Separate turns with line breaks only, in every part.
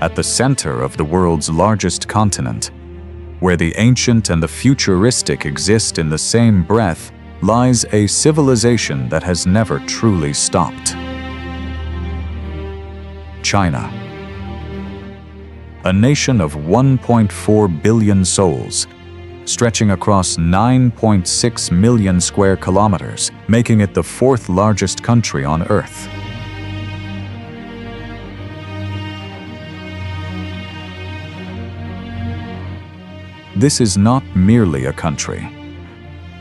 at the center of the world's largest continent, where the ancient and the futuristic exist in the same breath, lies a civilization that has never truly stopped. China. A nation of 1.4 billion souls, stretching across 9.6 million square kilometers, making it the fourth largest country on Earth. This is not merely a country.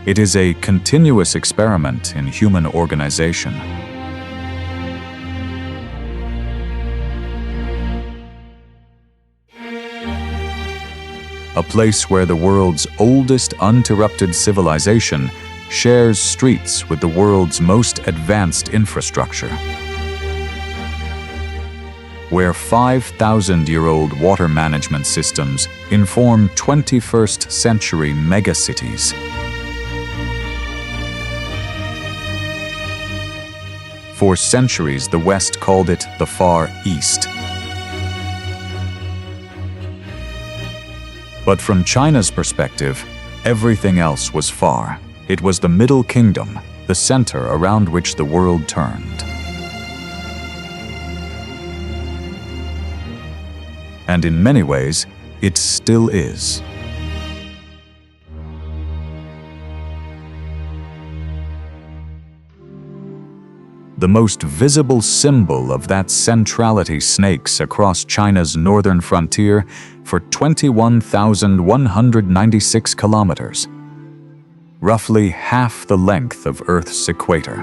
It is a continuous experiment in human organization. A place where the world's oldest uninterrupted civilization shares streets with the world's most advanced infrastructure. Where 5,000-year-old water management systems inform 21st century megacities. For centuries, the West called it the Far East. But from China's perspective, everything else was far. It was the Middle Kingdom, the center around which the world turned. And in many ways, it still is. The most visible symbol of that centrality snakes across China's northern frontier for 21,196 kilometers, roughly half the length of Earth's equator.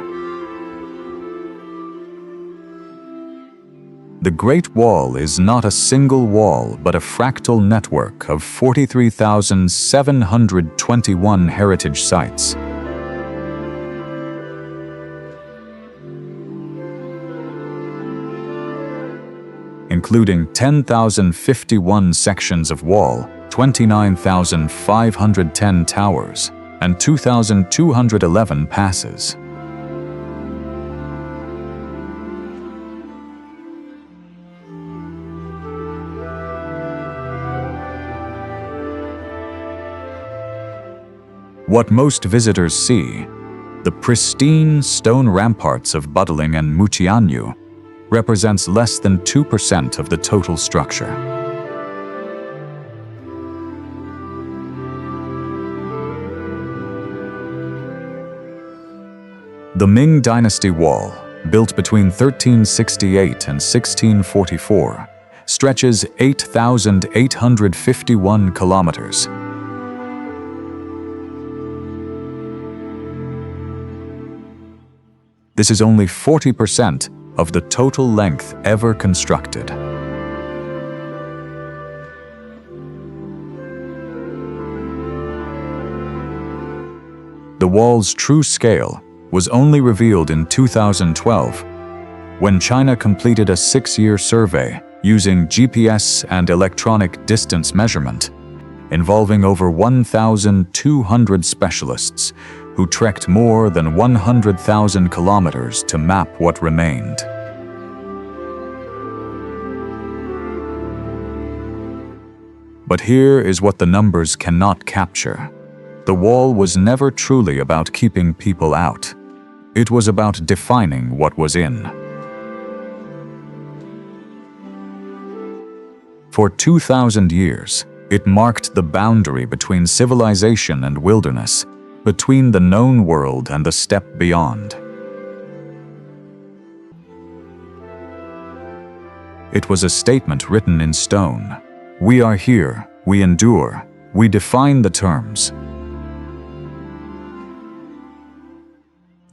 The Great Wall is not a single wall, but a fractal network of 43,721 heritage sites. Including 10,051 sections of wall, 29,510 towers, and 2,211 passes. What most visitors see, the pristine stone ramparts of Budeling and Mutianyu, represents less than 2% of the total structure. The Ming Dynasty Wall, built between 1368 and 1644, stretches 8,851 kilometers. This is only 40% of the total length ever constructed. The wall's true scale was only revealed in 2012, when China completed a 6-year survey using GPS and electronic distance measurement, involving over 1,200 specialists who trekked more than 100,000 kilometers to map what remained. But here is what the numbers cannot capture. The wall was never truly about keeping people out. It was about defining what was in. For 2,000 years, it marked the boundary between civilization and wilderness, between the known world and the steppe beyond. It was a statement written in stone. We are here, we endure, we define the terms.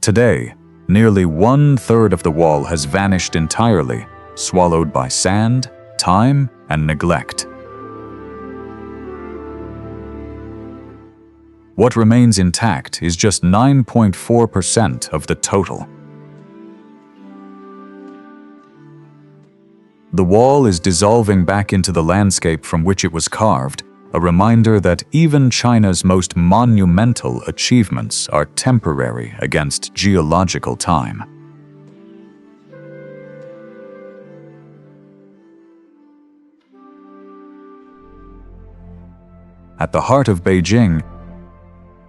Today, nearly 1/3 of the wall has vanished entirely, swallowed by sand, time, and neglect. What remains intact is just 9.4% of the total. The wall is dissolving back into the landscape from which it was carved, a reminder that even China's most monumental achievements are temporary against geological time. At the heart of Beijing,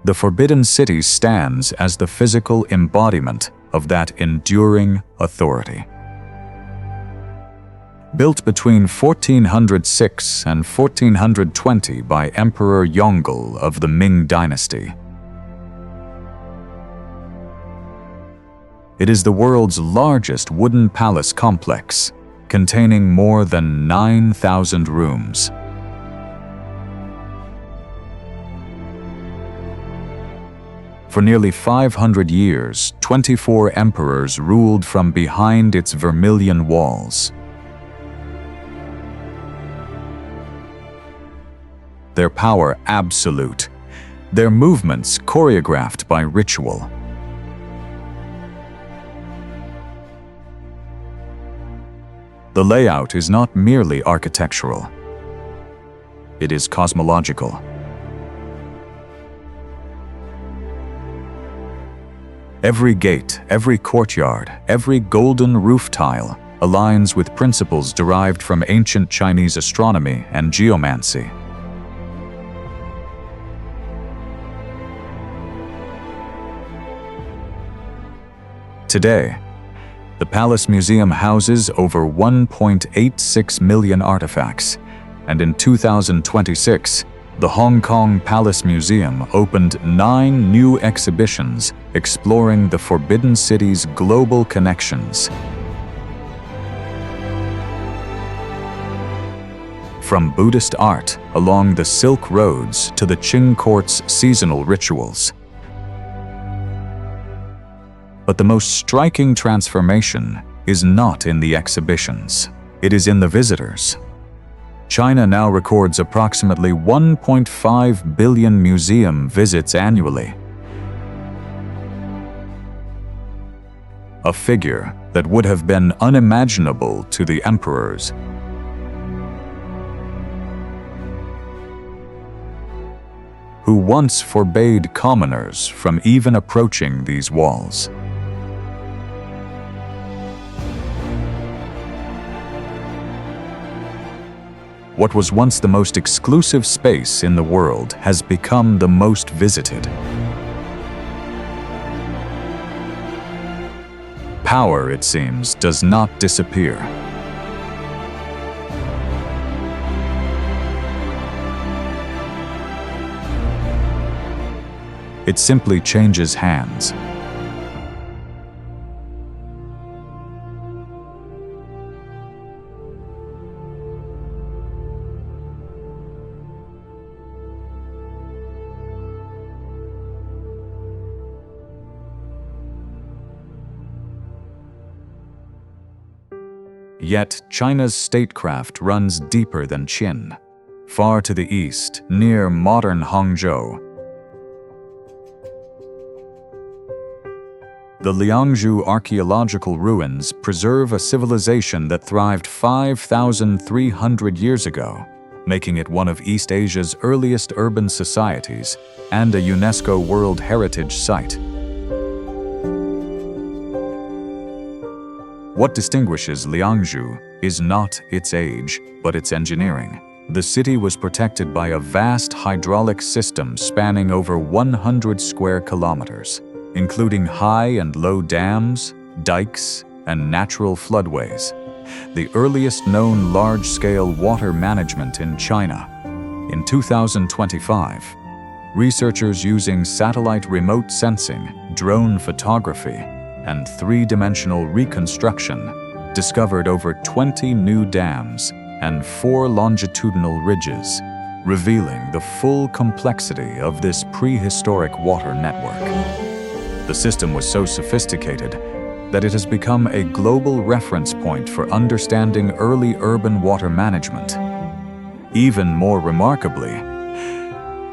the Forbidden City stands as the physical embodiment of that enduring authority. Built between 1406 and 1420 by Emperor Yongle of the Ming Dynasty, it is the world's largest wooden palace complex, containing more than 9,000 rooms. For nearly 500 years, 24 emperors ruled from behind its vermilion walls. Their power absolute, their movements choreographed by ritual. The layout is not merely architectural. It is cosmological. Every gate, every courtyard, every golden roof tile aligns with principles derived from ancient Chinese astronomy and geomancy. Today, the Palace Museum houses over 1.86 million artifacts, and in 2026, the Hong Kong Palace Museum opened 9 new exhibitions exploring the Forbidden City's global connections. From Buddhist art along the Silk Roads to the Qing Court's seasonal rituals. But the most striking transformation is not in the exhibitions. It is in the visitors. China now records approximately 1.5 billion museum visits annually. A figure that would have been unimaginable to the emperors. Who once forbade commoners from even approaching these walls. What was once the most exclusive space in the world has become the most visited. Power, it seems, does not disappear. It simply changes hands. Yet, China's statecraft runs deeper than Qin. Far to the east, near modern Hangzhou, the Liangzhu archaeological ruins preserve a civilization that thrived 5,300 years ago, making it one of East Asia's earliest urban societies and a UNESCO World Heritage Site. What distinguishes Liangzhu is not its age, but its engineering. The city was protected by a vast hydraulic system spanning over 100 square kilometers, including high and low dams, dikes, and natural floodways, the earliest known large-scale water management in China. In 2025, researchers using satellite remote sensing, drone photography, and three-dimensional reconstruction discovered over 20 new dams and 4 longitudinal ridges, revealing the full complexity of this prehistoric water network. The system was so sophisticated that it has become a global reference point for understanding early urban water management. Even more remarkably,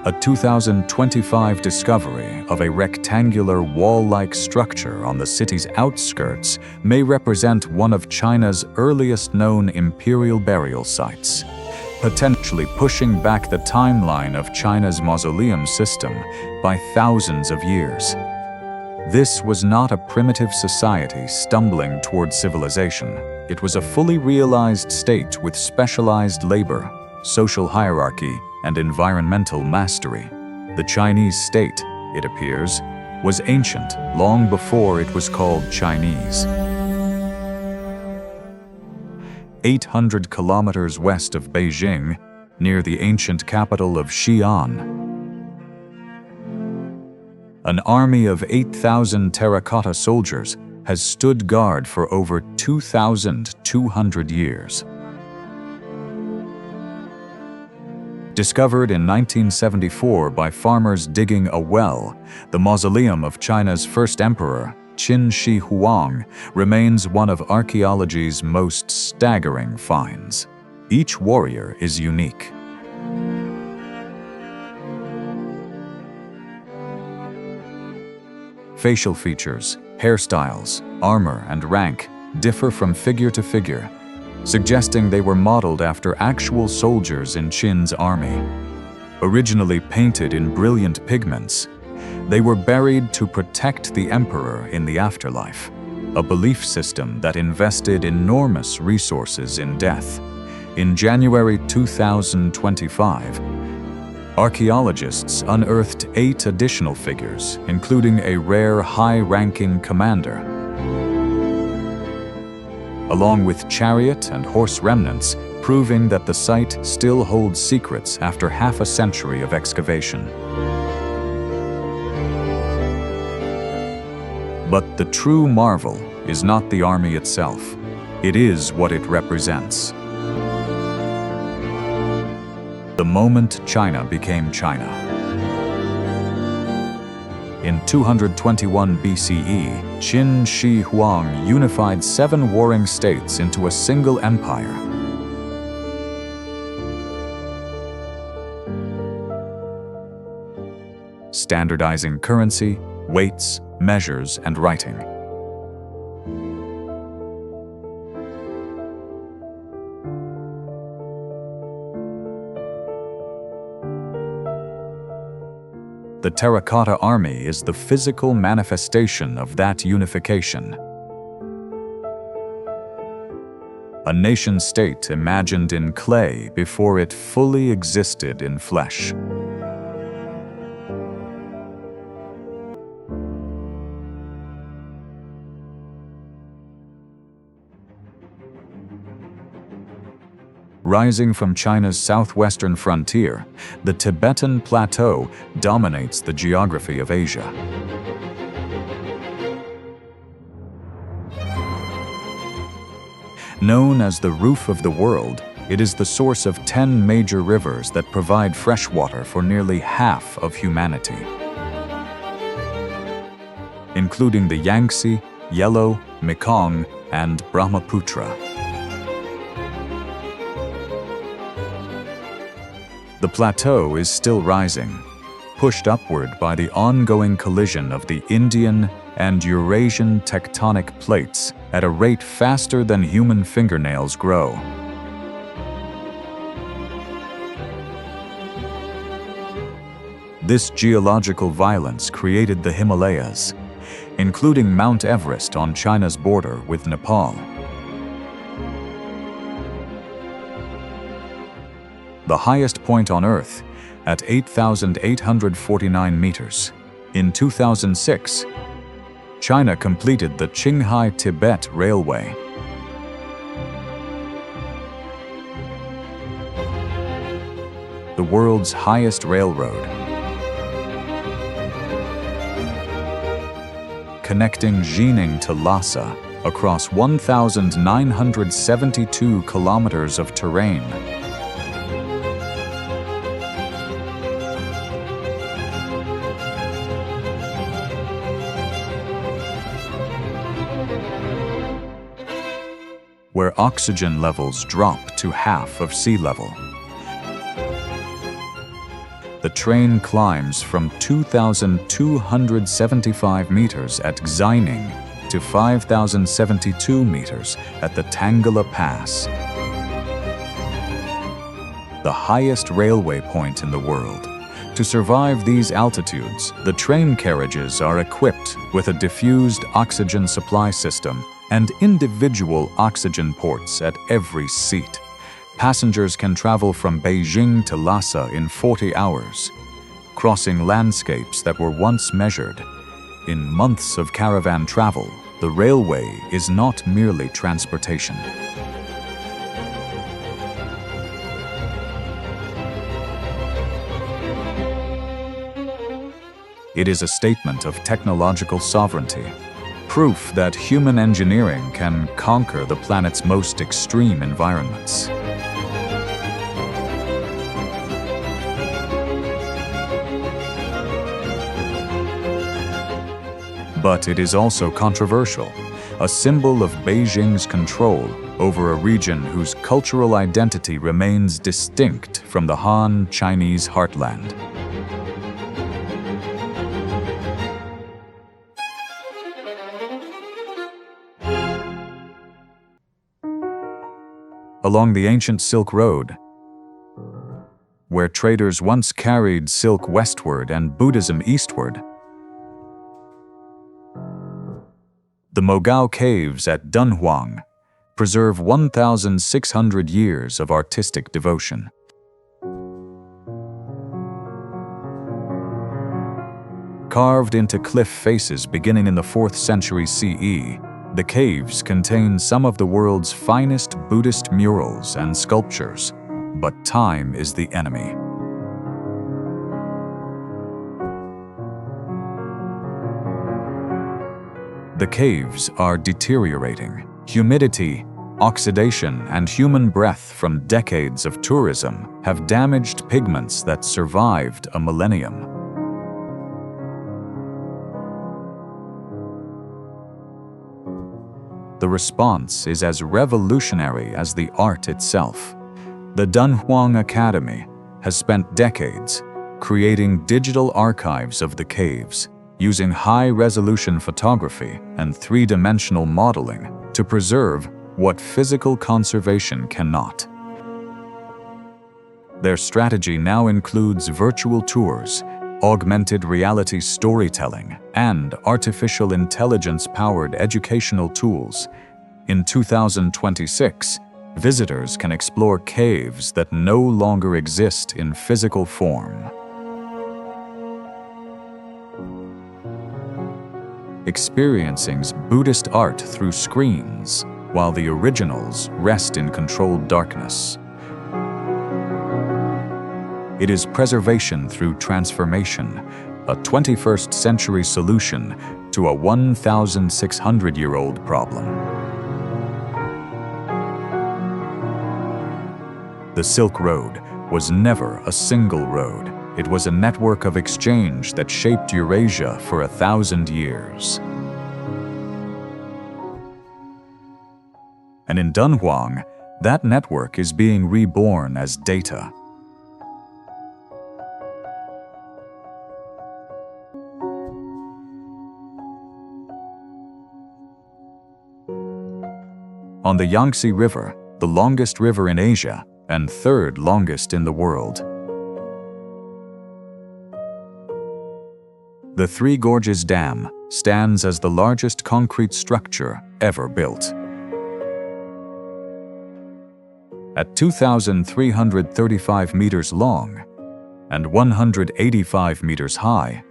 a 2025 discovery of a rectangular wall-like structure on the city's outskirts may represent one of China's earliest known imperial burial sites, potentially pushing back the timeline of China's mausoleum system by thousands of years. This was not a primitive society stumbling toward civilization. It was a fully realized state with specialized labor, social hierarchy, and environmental mastery. The Chinese state, it appears, was ancient long before it was called Chinese. 800 kilometers west of Beijing, near the ancient capital of Xi'an, an army of 8,000 terracotta soldiers has stood guard for over 2,200 years. Discovered in 1974 by farmers digging a well, the mausoleum of China's first emperor, Qin Shi Huang, remains one of archaeology's most staggering finds. Each warrior is unique. Facial features, hairstyles, armor, and rank differ from figure to figure, suggesting they were modeled after actual soldiers in Qin's army. Originally painted in brilliant pigments, they were buried to protect the emperor in the afterlife, a belief system that invested enormous resources in death. In January 2025, archaeologists unearthed 8 additional figures, including a rare high-ranking commander, along with chariot and horse remnants, proving that the site still holds secrets after half a century of excavation. But the true marvel is not the army itself. It is what it represents. The moment China became China. In 221 BCE, Qin Shi Huang unified 7 warring states into a single empire. Standardizing currency, weights, measures, and writing. The Terracotta Army is the physical manifestation of that unification. A nation-state imagined in clay before it fully existed in flesh. Rising from China's southwestern frontier, the Tibetan Plateau dominates the geography of Asia. Known as the roof of the world, it is the source of 10 major rivers that provide fresh water for nearly half of humanity, including the Yangtze, Yellow, Mekong, and Brahmaputra. The plateau is still rising, pushed upward by the ongoing collision of the Indian and Eurasian tectonic plates at a rate faster than human fingernails grow. This geological violence created the Himalayas, including Mount Everest on China's border with Nepal. The highest point on Earth, at 8,849 meters. In 2006, China completed the Qinghai-Tibet Railway. The world's highest railroad, connecting Jining to Lhasa across 1,972 kilometers of terrain. Where oxygen levels drop to half of sea level. The train climbs from 2,275 meters at Xining to 5,072 meters at the Tangala Pass, the highest railway point in the world. To survive these altitudes, the train carriages are equipped with a diffused oxygen supply system and individual oxygen ports at every seat, Passengers can travel from Beijing to Lhasa in 40 hours, crossing landscapes that were once measured in months of caravan travel. The railway is not merely transportation. It is a statement of technological sovereignty, proof that human engineering can conquer the planet's most extreme environments. But it is also controversial, a symbol of Beijing's control over a region whose cultural identity remains distinct from the Han Chinese heartland. Along the ancient Silk Road, where traders once carried silk westward and Buddhism eastward, the Mogao Caves at Dunhuang preserve 1,600 years of artistic devotion. Carved into cliff faces beginning in the 4th century CE, the caves contain some of the world's finest Buddhist murals and sculptures, but time is the enemy. The caves are deteriorating. Humidity, oxidation, and human breath from decades of tourism have damaged pigments that survived a millennium. The response is as revolutionary as the art itself. The Dunhuang Academy has spent decades creating digital archives of the caves, using high-resolution photography and three-dimensional modeling to preserve what physical conservation cannot. Their strategy now includes virtual tours, augmented reality storytelling, and artificial intelligence-powered educational tools. In 2026, visitors can explore caves that no longer exist in physical form. Experiencing Buddhist art through screens, while the originals rest in controlled darkness. It is preservation through transformation, a 21st century solution to a 1,600-year-old problem. The Silk Road was never a single road. It was a network of exchange that shaped Eurasia for 1,000 years. And in Dunhuang, that network is being reborn as data. On the Yangtze River, the longest river in Asia and third longest in the world, the Three Gorges Dam stands as the largest concrete structure ever built. At 2,335 meters long and 185 meters high,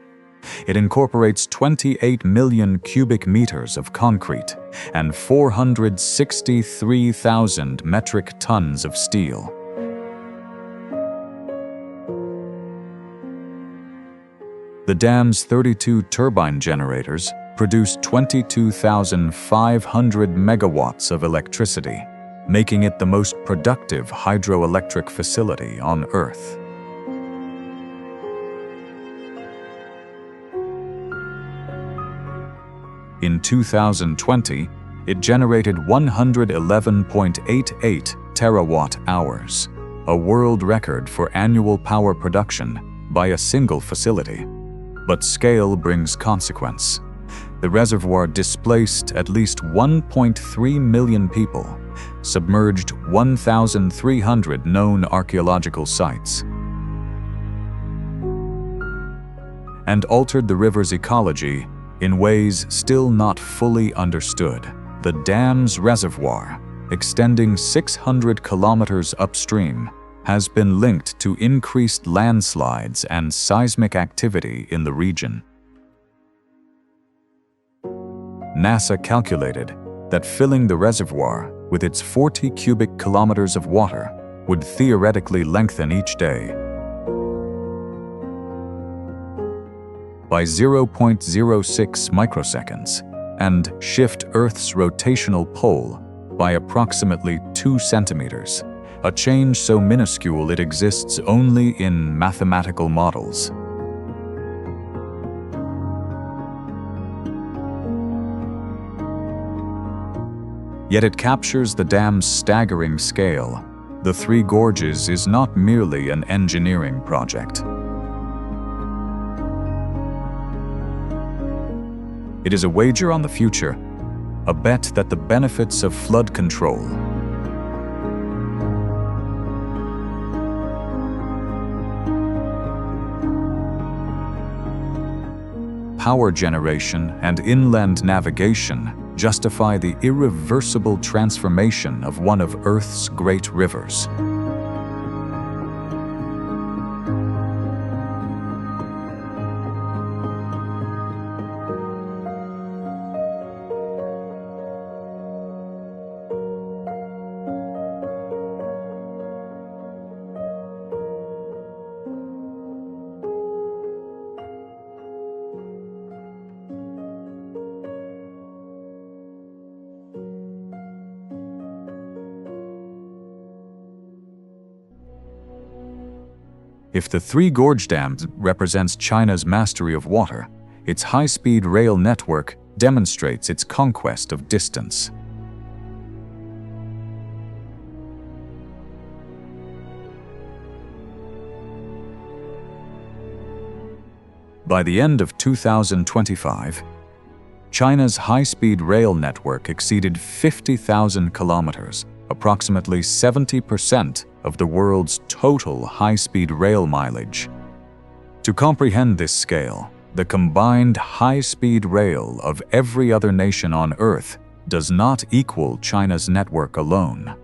it incorporates 28 million cubic meters of concrete and 463,000 metric tons of steel. The dam's 32 turbine generators produce 22,500 megawatts of electricity, making it the most productive hydroelectric facility on Earth. In 2020, it generated 111.88 terawatt-hours, a world record for annual power production by a single facility. But scale brings consequence. The reservoir displaced at least 1.3 million people, submerged 1,300 known archaeological sites, and altered the river's ecology in ways still not fully understood. The dam's reservoir extending 600 kilometers upstream, has been linked to increased landslides and seismic activity in the region. NASA calculated that filling the reservoir with its 40 cubic kilometers of water would theoretically lengthen each day by 0.06 microseconds and shift Earth's rotational pole by approximately 2 centimeters, a change so minuscule it exists only in mathematical models. Yet it captures the dam's staggering scale. The Three Gorges is not merely an engineering project. It is a wager on the future, a bet that the benefits of flood control, power generation, and inland navigation justify the irreversible transformation of one of Earth's great rivers. If the Three Gorge Dams represents China's mastery of water, its high-speed rail network demonstrates its conquest of distance. By the end of 2025, China's high-speed rail network exceeded 50,000 kilometers, approximately 70% of the world's total high-speed rail mileage. To comprehend this scale, the combined high-speed rail of every other nation on Earth does not equal China's network alone.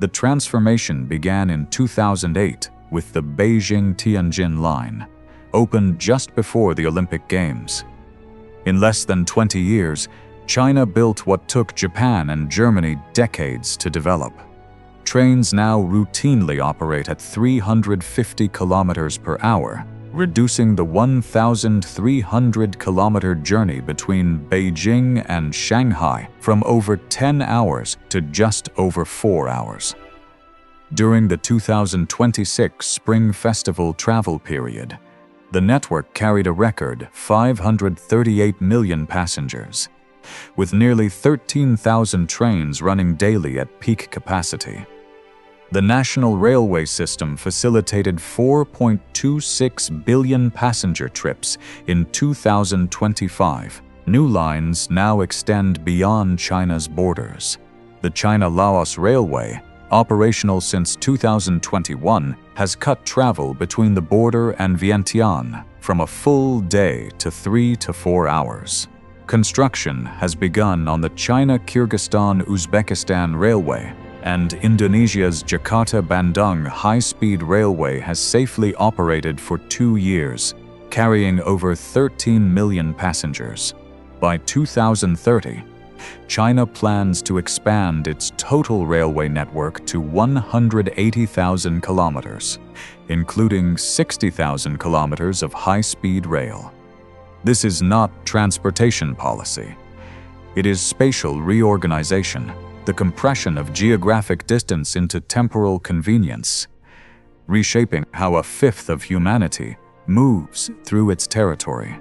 The transformation began in 2008 with the Beijing-Tianjin line, opened just before the Olympic Games. In less than 20 years, China built what took Japan and Germany decades to develop. Trains now routinely operate at 350 kilometers per hour, reducing the 1,300-kilometer journey between Beijing and Shanghai from over 10 hours to just over 4 hours. During the 2026 Spring Festival travel period, the network carried a record 538 million passengers, with nearly 13,000 trains running daily at peak capacity. The national railway system facilitated 4.26 billion passenger trips in 2025. New lines now extend beyond China's borders. The China-Laos Railway, operational since 2021, has cut travel between the border and Vientiane from a full day to 3 to 4 hours. Construction has begun on the China-Kyrgyzstan-Uzbekistan Railway, and Indonesia's Jakarta-Bandung high-speed railway has safely operated for 2 years, carrying over 13 million passengers. By 2030, China plans to expand its total railway network to 180,000 kilometers, including 60,000 kilometers of high-speed rail. This is not transportation policy. It is spatial reorganization, the compression of geographic distance into temporal convenience, reshaping how a fifth of humanity moves through its territory.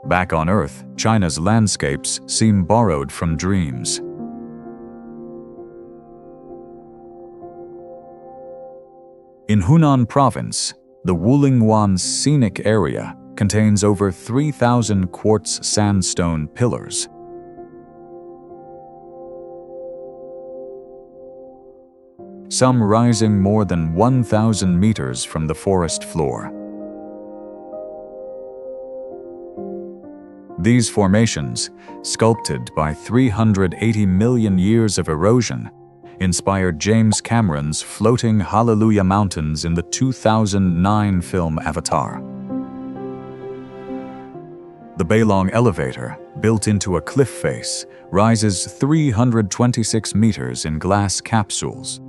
Back on Earth, China's landscapes seem borrowed from dreams. In Hunan Province, the Wulingwan Scenic Area contains over 3,000 quartz sandstone pillars. some rising more than 1,000 meters from the forest floor. These formations, sculpted by 380 million years of erosion, inspired James Cameron's floating Hallelujah Mountains in the 2009 film Avatar. The Bailong Elevator, built into a cliff face, rises 326 meters in glass capsules,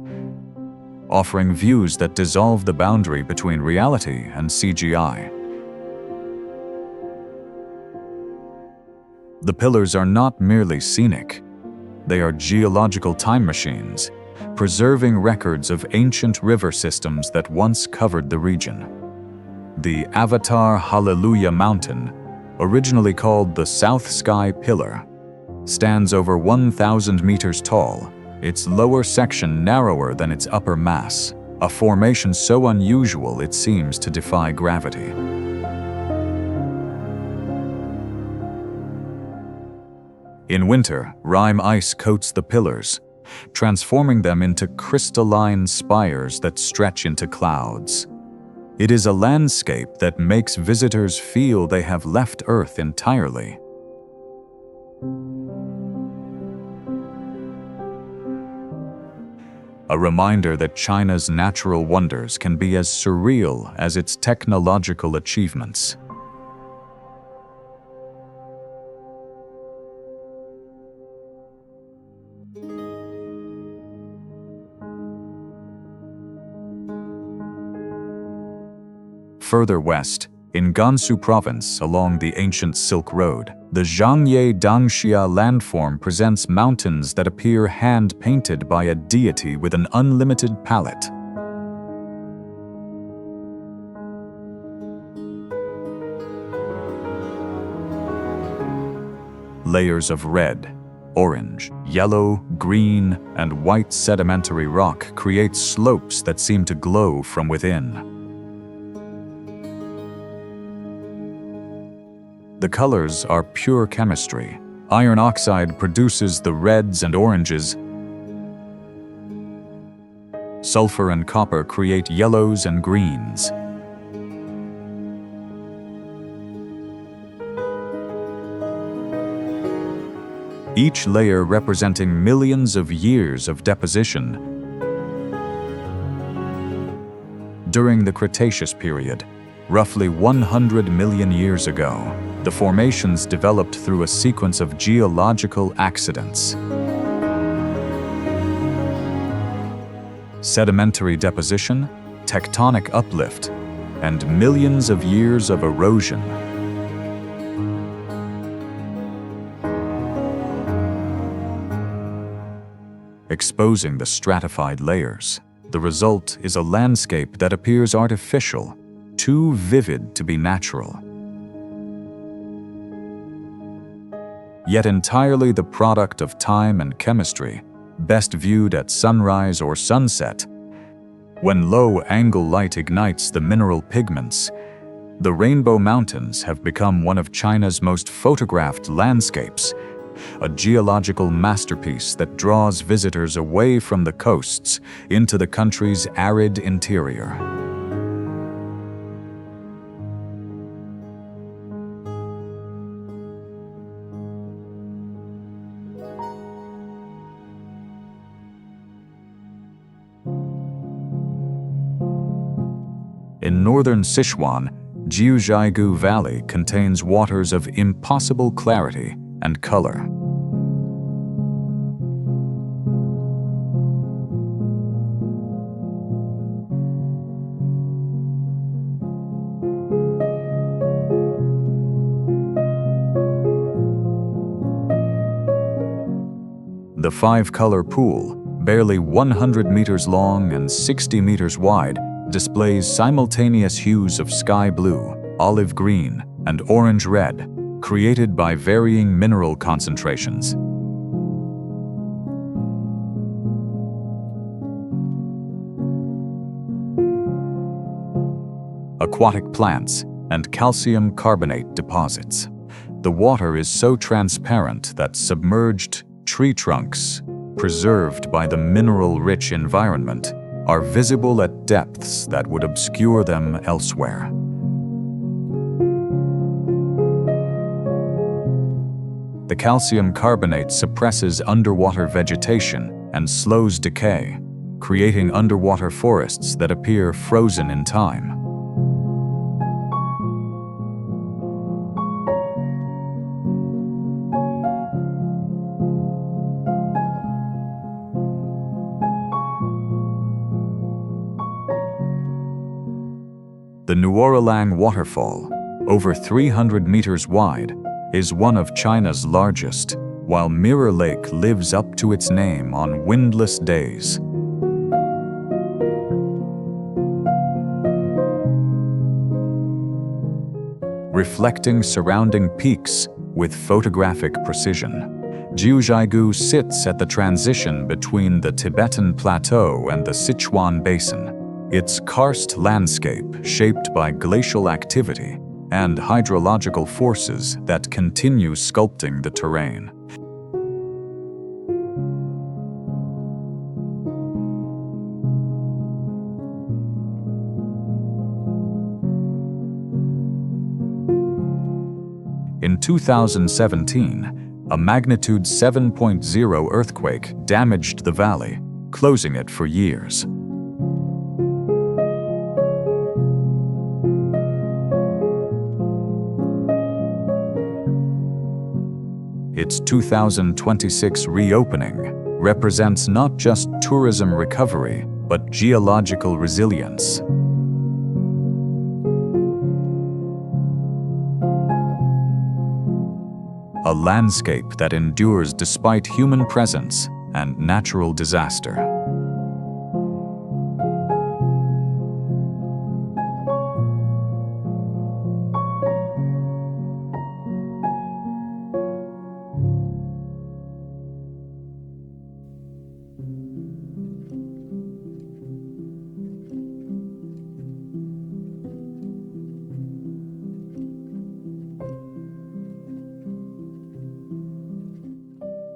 offering views that dissolve the boundary between reality and CGI. The pillars are not merely scenic. They are geological time machines, preserving records of ancient river systems that once covered the region. The Avatar Hallelujah Mountain, originally called the South Sky Pillar, stands over 1,000 meters tall, its lower section narrower than its upper mass, a formation so unusual it seems to defy gravity. In winter, rime ice coats the pillars, transforming them into crystalline spires that stretch into clouds. It is a landscape that makes visitors feel they have left Earth entirely. A reminder that China's natural wonders can be as surreal as its technological achievements. Further west, in Gansu province along the ancient Silk Road, the Zhangjiajie Dangxia landform presents mountains that appear hand-painted by a deity with an unlimited palette. Layers of red, orange, yellow, green, and white sedimentary rock create slopes that seem to glow from within. The colors are pure chemistry. Iron oxide produces the reds and oranges. Sulfur and copper create yellows and greens. Each layer representing millions of years of deposition. During the Cretaceous period, roughly 100 million years ago, the formations developed through a sequence of geological accidents. Sedimentary deposition, tectonic uplift, and millions of years of erosion. Exposing the stratified layers, the result is a landscape that appears artificial, too vivid to be natural. Yet entirely the product of time and chemistry, best viewed at sunrise or sunset. When low-angle light ignites the mineral pigments, the Rainbow Mountains have become one of China's most photographed landscapes, a geological masterpiece that draws visitors away from the coasts into the country's arid interior. In northern Sichuan, Jiuzhaigou Valley contains waters of impossible clarity and color. The five-color pool, barely 100 meters long and 60 meters wide, displays simultaneous hues of sky blue, olive green, and orange red, created by varying mineral concentrations. Aquatic plants and calcium carbonate deposits. The water is so transparent that submerged tree trunks preserved by the mineral-rich environment, are visible at depths that would obscure them elsewhere. The calcium carbonate suppresses underwater vegetation and slows decay, creating underwater forests that appear frozen in time. The Nuoralang waterfall, over 300 meters wide, is one of China's largest, while Mirror Lake lives up to its name on windless days. Reflecting surrounding peaks with photographic precision, Jiuzhaigou sits at the transition between the Tibetan Plateau and the Sichuan Basin. Its karst landscape, shaped by glacial activity and hydrological forces that continue sculpting the terrain. In 2017, a magnitude 7.0 earthquake damaged the valley, closing it for years. Its 2026 reopening represents not just tourism recovery, but geological resilience. A landscape that endures despite human presence and natural disaster.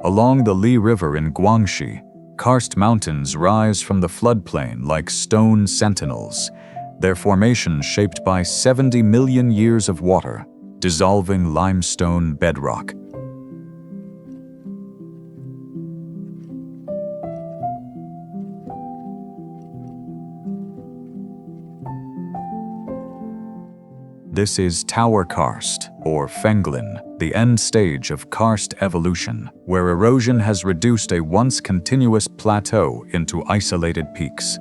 Along the Li River in Guangxi, karst mountains rise from the floodplain like stone sentinels, their formation shaped by 70 million years of water, dissolving limestone bedrock. This is Tower Karst, or Fenglin, the end stage of karst evolution, where erosion has reduced a once continuous plateau into isolated peaks.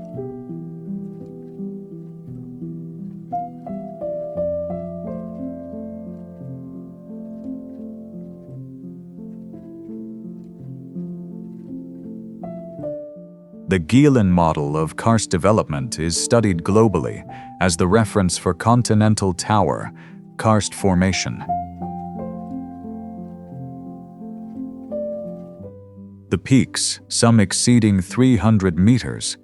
The Guilin model of karst development is studied globally as the reference for continental tower karst formation. The peaks, some exceeding 300 meters,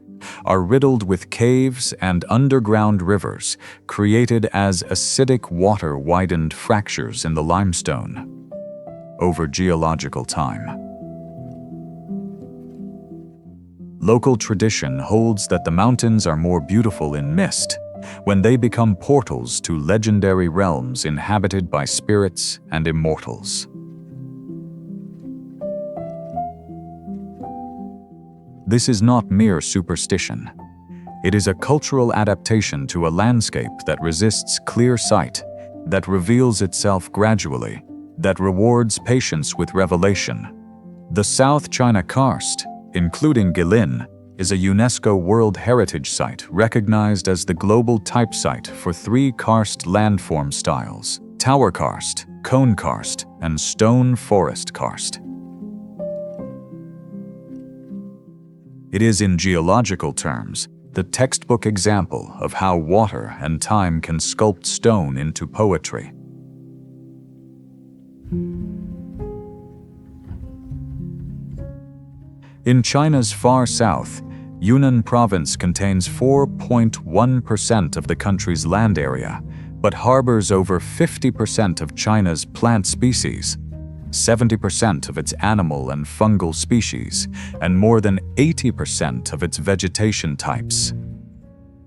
are riddled with caves and underground rivers created as acidic water widened fractures in the limestone over geological time. Local tradition holds that the mountains are more beautiful in mist, when they become portals to legendary realms inhabited by spirits and immortals. This is not mere superstition. It is a cultural adaptation to a landscape that resists clear sight, that reveals itself gradually, that rewards patience with revelation. The South China Karst, including Guilin, is a UNESCO World Heritage Site recognized as the global type site for 3 karst landform styles: tower karst, cone karst, and stone forest karst. It is, in geological terms, the textbook example of how water and time can sculpt stone into poetry. In China's far south, Yunnan province contains 4.1% of the country's land area, but harbors over 50% of China's plant species. 70% of its animal and fungal species, and more than 80% of its vegetation types.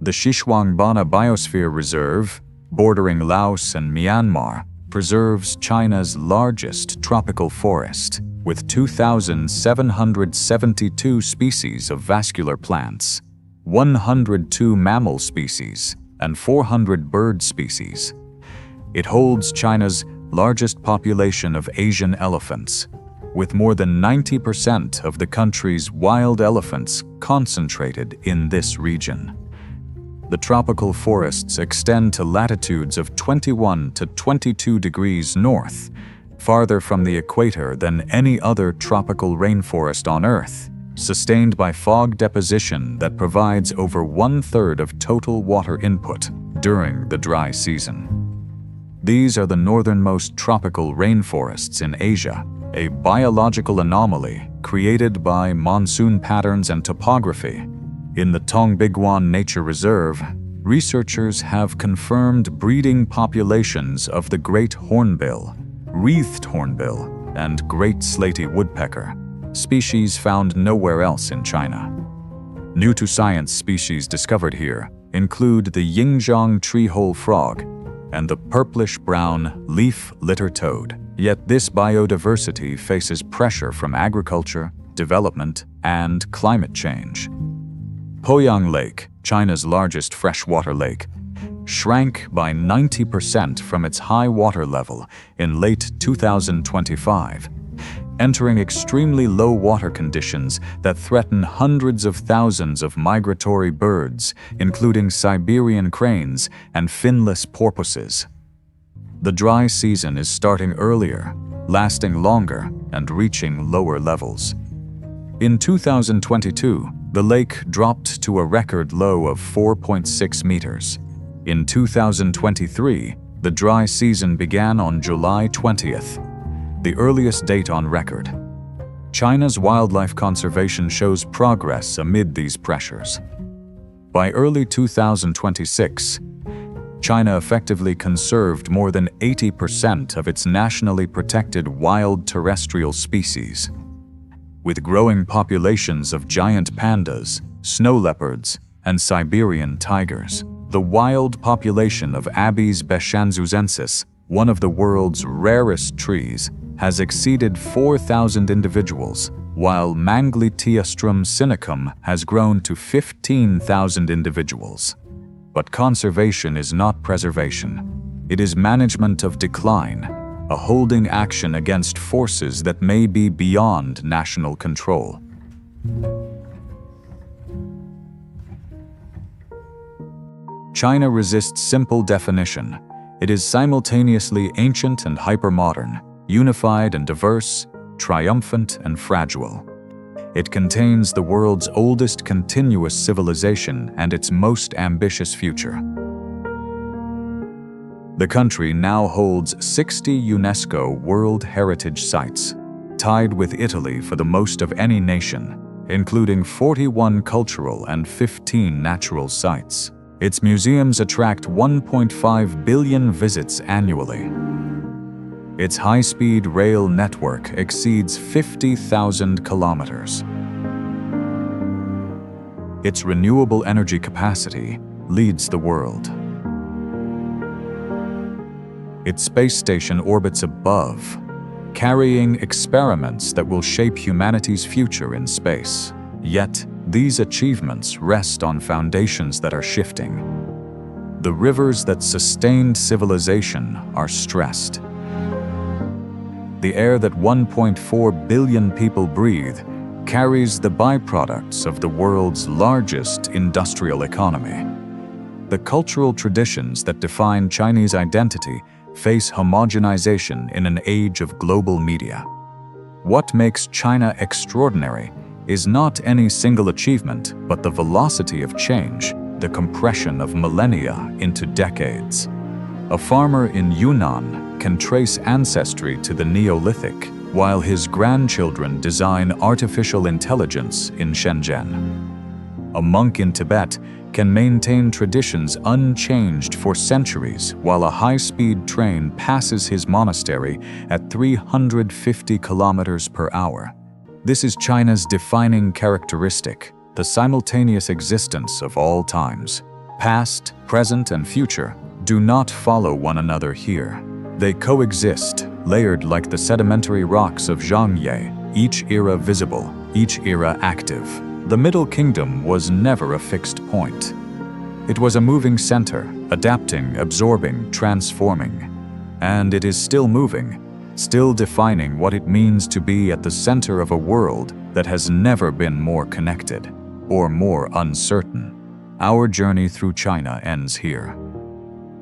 The Xishuangbanna Biosphere Reserve, bordering Laos and Myanmar, preserves China's largest tropical forest, with 2,772 species of vascular plants, 102 mammal species, and 400 bird species. It holds China's largest population of Asian elephants, with more than 90% of the country's wild elephants concentrated in this region. The tropical forests extend to latitudes of 21 to 22 degrees north, farther from the equator than any other tropical rainforest on Earth, sustained by fog deposition that provides over 1/3 of total water input during the dry season. These are the northernmost tropical rainforests in Asia, a biological anomaly created by monsoon patterns and topography. In the Tongbiguan Nature Reserve, researchers have confirmed breeding populations of the great hornbill, wreathed hornbill, and great slaty woodpecker, species found nowhere else in China. New to science species discovered here include the Yingzhong treehole frog and the purplish-brown leaf litter toad. Yet this biodiversity faces pressure from agriculture, development, and climate change. Poyang Lake, China's largest freshwater lake, shrank by 90% from its high water level in late 2025, entering extremely low water conditions that threaten hundreds of thousands of migratory birds, including Siberian cranes and finless porpoises. The dry season is starting earlier, lasting longer, and reaching lower levels. In 2022, the lake dropped to a record low of 4.6 meters. In 2023, the dry season began on July 20th, the earliest date on record. China's wildlife conservation shows progress amid these pressures. By early 2026, China effectively conserved more than 80% of its nationally protected wild terrestrial species. With growing populations of giant pandas, snow leopards, and Siberian tigers, the wild population of Abies beshanzuzensis, one of the world's rarest trees, has exceeded 4,000 individuals, while Manglitiastrum sinicum has grown to 15,000 individuals. But conservation is not preservation. It is management of decline, a holding action against forces that may be beyond national control. China resists simple definition. It is simultaneously ancient and hypermodern, unified and diverse, triumphant and fragile. It contains the world's oldest continuous civilization and its most ambitious future. The country now holds 60 UNESCO World Heritage Sites, tied with Italy for the most of any nation, including 41 cultural and 15 natural sites. Its museums attract 1.5 billion visits annually. Its high-speed rail network exceeds 50,000 kilometers. Its renewable energy capacity leads the world. Its space station orbits above, carrying experiments that will shape humanity's future in space. Yet, these achievements rest on foundations that are shifting. The rivers that sustained civilization are stressed. The air that 1.4 billion people breathe carries the byproducts of the world's largest industrial economy. The cultural traditions that define Chinese identity face homogenization in an age of global media. What makes China extraordinary is not any single achievement, but the velocity of change, the compression of millennia into decades. A farmer in Yunnan can trace ancestry to the Neolithic, while his grandchildren design artificial intelligence in Shenzhen. A monk in Tibet can maintain traditions unchanged for centuries while a high-speed train passes his monastery at 350 kilometers per hour. This is China's defining characteristic, the simultaneous existence of all times. Past, present, and future do not follow one another here. They coexist, layered like the sedimentary rocks of Zhangjiajie, each era visible, each era active. The Middle Kingdom was never a fixed point. It was a moving center, adapting, absorbing, transforming. And it is still moving, still defining what it means to be at the center of a world that has never been more connected or more uncertain. Our journey through China ends here.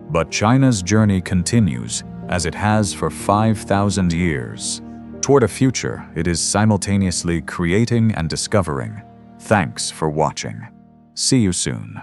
But China's journey continues, as it has for 5,000 years. Toward a future it is simultaneously creating and discovering. Thanks for watching. See you soon.